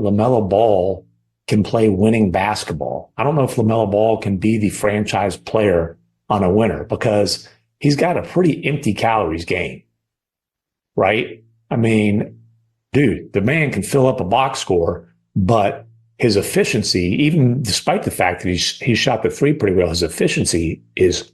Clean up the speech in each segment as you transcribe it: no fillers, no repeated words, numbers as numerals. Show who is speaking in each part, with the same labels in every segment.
Speaker 1: LaMelo Ball can play winning basketball. I don't know if LaMelo Ball can be the franchise player on a winner because he's got a pretty empty calories game, right? I mean, dude, the man can fill up a box score, but his efficiency, even despite the fact that he shot the three pretty well, his efficiency is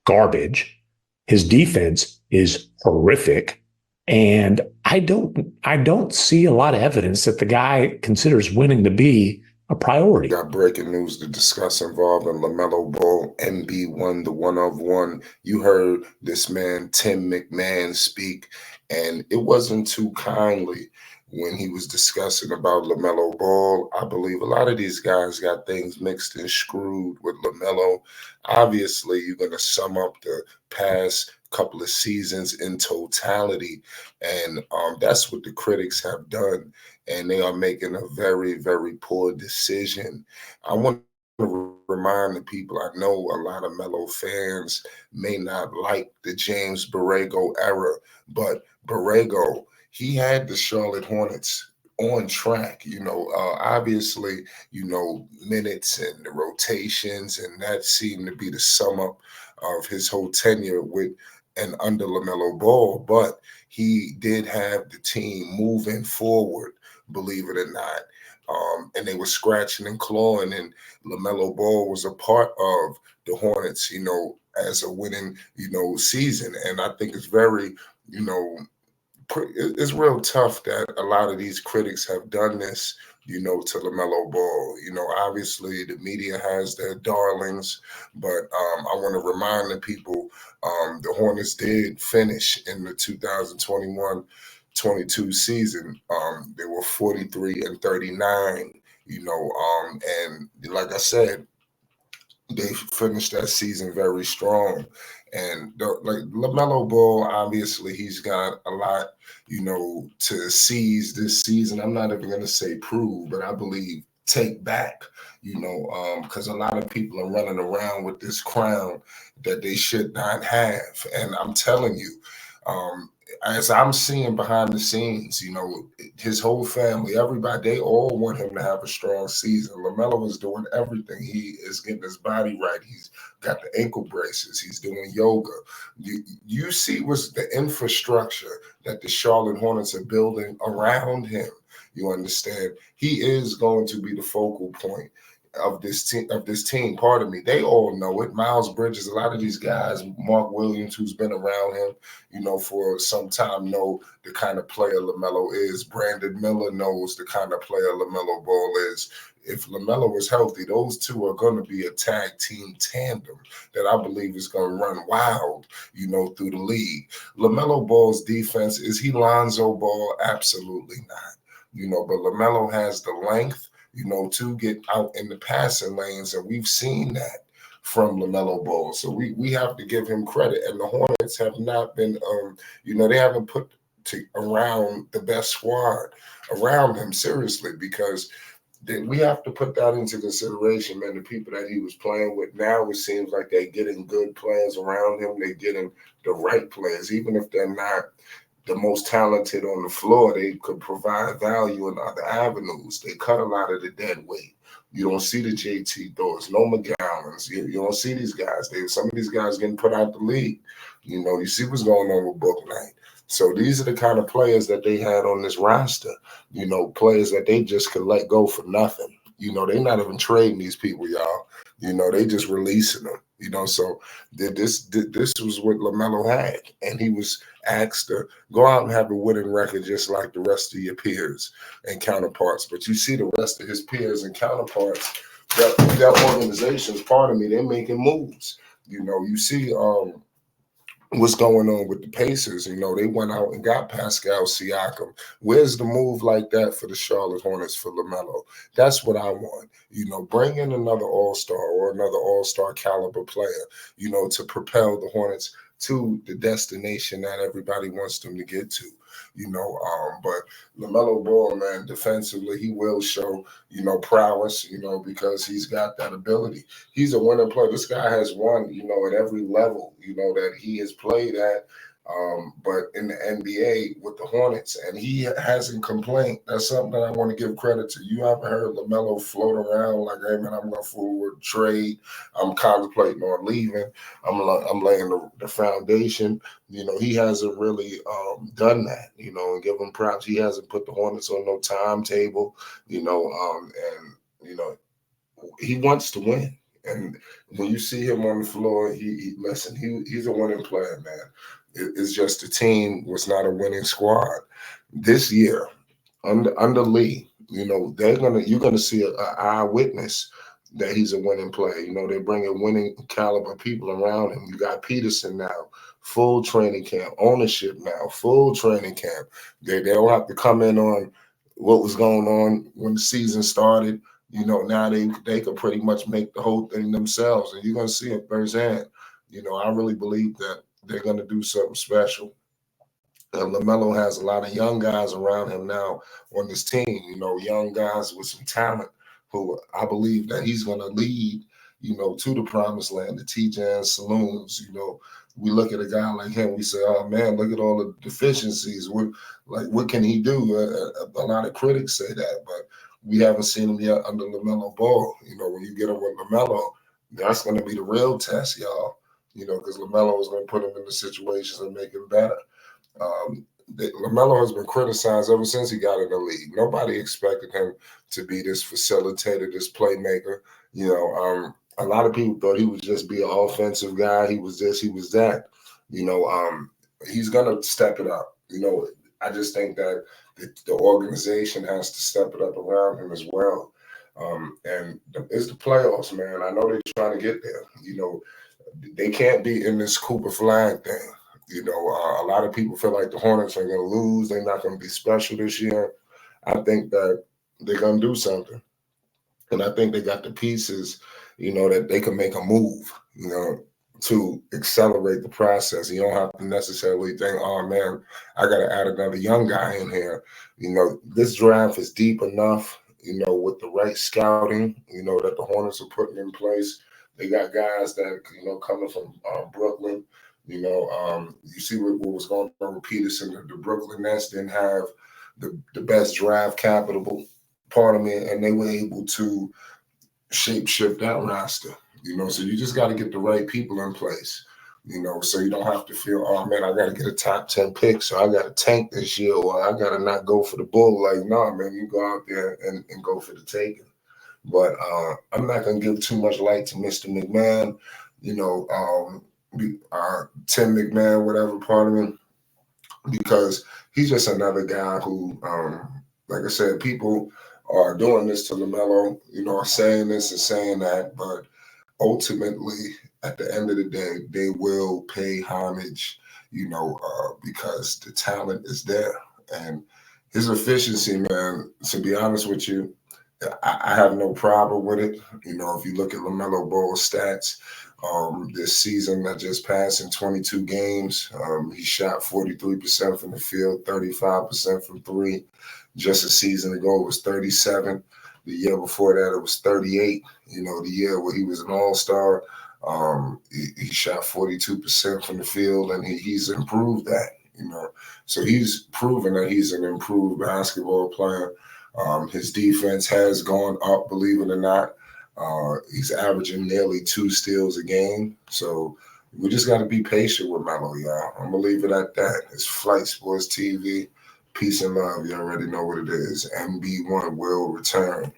Speaker 1: garbage. His defense is horrific. And I don't see a lot of evidence that the guy considers winning to be a priority.
Speaker 2: Got breaking news to discuss involving LaMelo Ball, MB1, the one of one. You heard this man, Tim McMahon, speak, and it wasn't too kindly when he was discussing about LaMelo Ball. I believe a lot of these guys got things mixed and screwed with LaMelo. Obviously, you're going to sum up the past couple of seasons in totality, and that's what the critics have done, and they are making a very, very poor decision. I want to remind the people, I know a lot of Melo fans may not like the James Borrego era, but Borrego, he had the Charlotte Hornets on track, obviously, minutes and the rotations, and that seemed to be the sum up of his whole tenure with and under LaMelo Ball, but he did have the team moving forward, believe it or not. And they were scratching and clawing, and LaMelo Ball was a part of the Hornets, as a winning, season. And I think it's very, it's real tough that a lot of these critics have done this, to LaMelo Ball. Obviously the media has their darlings, but I want to remind the people, the Hornets did finish in the 2021-22 season. They were 43-39, and like I said, they finished that season very strong. And like LaMelo Ball, obviously he's got a lot, to seize this season. I'm not even going to say prove, but I believe take back, because a lot of people are running around with this crown that they should not have. And I'm telling you, as I'm seeing behind the scenes, his whole family, everybody, they all want him to have a strong season. LaMelo is doing everything. He is getting his body right. He's got the ankle braces. He's doing yoga. You see what's the infrastructure that the Charlotte Hornets are building around him. You understand? He is going to be the focal point of this team. Pardon me. They all know it. Miles Bridges, a lot of these guys, Mark Williams, who's been around him, for some time, know the kind of player LaMelo is. Brandon Miller knows the kind of player LaMelo Ball is. If LaMelo is healthy, those two are going to be a tag team tandem that I believe is going to run wild, through the league. LaMelo Ball's defense, is he Lonzo Ball? Absolutely not. But LaMelo has the length, to get out in the passing lanes, and we've seen that from LaMelo Ball. So we have to give him credit. And the Hornets have not been, they haven't put around the best squad around him, seriously, because we have to put that into consideration, man. The people that he was playing with, now it seems like they're getting good players around him. They're getting the right players, even if they're not the most talented on the floor. They could provide value in other avenues. They cut a lot of the dead weight. You don't see the JT Thors, no McGowans. You don't see these guys. Some of these guys getting put out the league. You see what's going on with Book Knight. So these are the kind of players that they had on this roster, players that they just could let go for nothing. They're not even trading these people, y'all. They just releasing them. So this was what LaMelo had, and he was asked to go out and have a winning record just like the rest of your peers and counterparts. But you see the rest of his peers and counterparts, their organizations, pardon me, they're making moves. You see what's going on with the Pacers. They went out and got Pascal Siakam. Where's the move like that for the Charlotte Hornets for LaMelo? That's what I want. Bring in another all-star or another all-star caliber player, to propel the Hornets to the destination that everybody wants them to get to. But LaMelo Ball, man, defensively, he will show, prowess, because he's got that ability. He's a winning player. This guy has won, at every level, that he has played at. But in the NBA with the Hornets, and he hasn't complained. That's something that I want to give credit to. You haven't heard Lamelo float around like, "Hey man, I'm going forward trade. I'm contemplating on leaving. I'm laying the foundation." He hasn't really done that. And give him props. He hasn't put the Hornets on no timetable. And he wants to win. And when you see him on the floor, he's a winning player, man. It's just the team was not a winning squad this year under Lee. You're gonna see an eyewitness that he's a winning player. They're bringing winning caliber people around him. You got Peterson now, full training camp, ownership now, full training camp. They don't have to come in on what was going on when the season started. Now they could pretty much make the whole thing themselves, and you're gonna see it firsthand. I really believe that they're gonna do something special. And Lamelo has a lot of young guys around him now on this team. Young guys with some talent who I believe that he's gonna lead. To the promised land, the TJ Saloons. We look at a guy like him, we say, "Oh man, look at all the deficiencies. What can he do?" A lot of critics say that, but we haven't seen him yet under Lamelo Ball. When you get him with Lamelo, that's going to be the real test, y'all. Because Lamelo is going to put him in the situations and make him better. Lamelo has been criticized ever since he got in the league. Nobody expected him to be this facilitator, this playmaker. A lot of people thought he would just be an offensive guy. He was this, he was that. He's gonna step it up. I just think that the organization has to step it up around him as well. And it's the playoffs, man. I know they're trying to get there. They can't be in this Cooper flag thing. A lot of people feel like the Hornets are going to lose. They're not going to be special this year. I think that they're going to do something. And I think they got the pieces, that they can make a move, to accelerate the process. You don't have to necessarily think, "Oh, man, I got to add another young guy in here." This draft is deep enough, with the right scouting, that the Hornets are putting in place. They got guys that, coming from Brooklyn. You see what was going on with Peterson. The Brooklyn Nets didn't have the best draft capital, pardon me, and they were able to shape shift that roster. So you just got to get the right people in place. So you don't have to feel, "Oh man, I got to get a top 10 pick, so I got to tank this year, or I got to not go for the bull." Like, no, man, you go out there and go for the taking. But I'm not gonna give too much light to Mr. McMahon. Tim McMahon, whatever part of him, because he's just another guy who, like I said, people are doing this to Lamelo, saying this and saying that, but ultimately, at the end of the day, they will pay homage, because the talent is there. And his efficiency, man, to be honest with you, I have no problem with it. If you look at LaMelo Ball's stats, this season that just passed in 22 games, he shot 43% from the field, 35% from three. Just a season ago, it was 37. The year before that, it was 38. The year where he was an all-star, he shot 42% from the field, and he's improved that. So he's proven that he's an improved basketball player. His defense has gone up, believe it or not. He's averaging nearly 2 steals a game. So we just got to be patient with Melo, y'all. I'm going to leave it at that. It's Flight Sports TV. Peace and love. You already know what it is. MB1 will return.